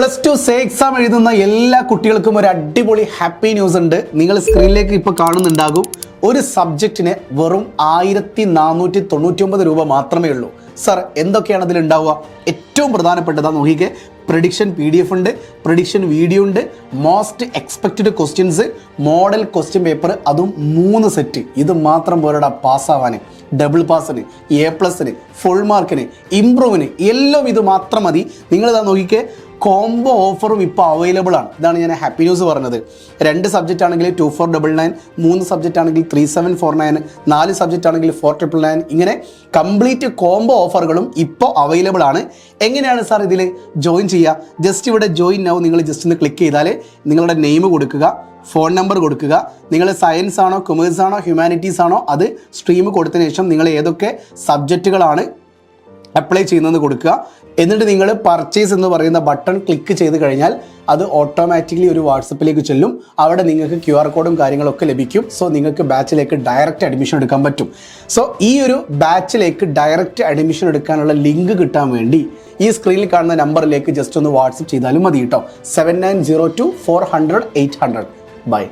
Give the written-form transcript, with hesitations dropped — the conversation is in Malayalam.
+2 സേ എക്സാം എഴുതുന്ന എല്ലാ കുട്ടികൾക്കും ഒരു അടിപൊളി ഹാപ്പി ന്യൂസ് ഉണ്ട്. നിങ്ങൾ സ്ക്രീനിലേക്ക് ഇപ്പോൾ കാണുന്നുണ്ടാകും. ഒരു സബ്ജക്റ്റിന് വെറും 1499 രൂപ മാത്രമേ ഉള്ളൂ. സർ, എന്തൊക്കെയാണ് അതിലുണ്ടാവുക? ഏറ്റവും പ്രധാനപ്പെട്ടതാണ് നോക്കിക്കേ. പ്രഡിക്ഷൻ PDF ഉണ്ട്, പ്രഡിക്ഷൻ വീഡിയോ ഉണ്ട്, most expected questions, model question paper, അതും 3 സെറ്റ്. ഇത് മാത്രം പോരാടാ പാസ്സാവാൻ. ഡബിൾ പാസിന്, A+ന്, ഫുൾ മാർക്കിന്, ഇംപ്രൂവിന് എല്ലാം ഇത് മാത്രം മതി. നിങ്ങളിതാ നോക്കിക്കേ, കോംബോ ഓഫറും ഇപ്പോൾ അവൈലബിൾ ആണ്. ഇതാണ് ഞാൻ ഹാപ്പി ന്യൂസ് പറഞ്ഞത്. 2 സബ്ജക്റ്റ് ആണെങ്കിൽ 2499, 3 സബ്ജക്റ്റ് ആണെങ്കിൽ 3749, 4 സബ്ജക്റ്റ് ആണെങ്കിൽ 4999. ഇങ്ങനെ കംപ്ലീറ്റ് കോംബോ ഓഫറുകളും ഇപ്പോൾ അവൈലബിൾ ആണ്. എങ്ങനെയാണ് സാർ ഇതിൽ ജോയിൻ ചെയ്യുക? ജസ്റ്റ് ഇവിടെ ജോയിൻ നൗ നിങ്ങൾ ജസ്റ്റ് ഒന്ന് ക്ലിക്ക് ചെയ്താൽ നിങ്ങളുടെ നെയിം കൊടുക്കുക, ഫോൺ നമ്പർ കൊടുക്കുക, നിങ്ങൾ സയൻസ് ആണോ കൊമേഴ്സ് ആണോ ഹ്യൂമാനിറ്റീസ് ആണോ അത് സ്ട്രീം കൊടുത്തതിന് ശേഷം നിങ്ങൾ ഏതൊക്കെ സബ്ജക്റ്റുകളാണ് അപ്ലൈ ചെയ്യുന്നതെന്ന് കൊടുക്കുക. എന്നിട്ട് നിങ്ങൾ പർച്ചേസ് എന്ന് പറയുന്ന ബട്ടൺ ക്ലിക്ക് ചെയ്ത് കഴിഞ്ഞാൽ അത് ഓട്ടോമാറ്റിക്കലി ഒരു വാട്സപ്പിലേക്ക് ചെല്ലും. അവിടെ നിങ്ങൾക്ക് QR കോഡും കാര്യങ്ങളൊക്കെ ലഭിക്കും. സോ നിങ്ങൾക്ക് ബാച്ചിലേക്ക് ഡയറക്റ്റ് അഡ്മിഷൻ എടുക്കാൻ പറ്റും. സോ ഈ ഒരു ബാച്ചിലേക്ക് ഡയറക്റ്റ് അഡ്മിഷൻ എടുക്കാനുള്ള ലിങ്ക് കിട്ടാൻ വേണ്ടി ഈ സ്ക്രീനിൽ കാണുന്ന നമ്പറിലേക്ക് ജസ്റ്റ് ഒന്ന് വാട്സപ്പ് ചെയ്താലും മതി കേട്ടോ. 7902 400 800. ബൈ.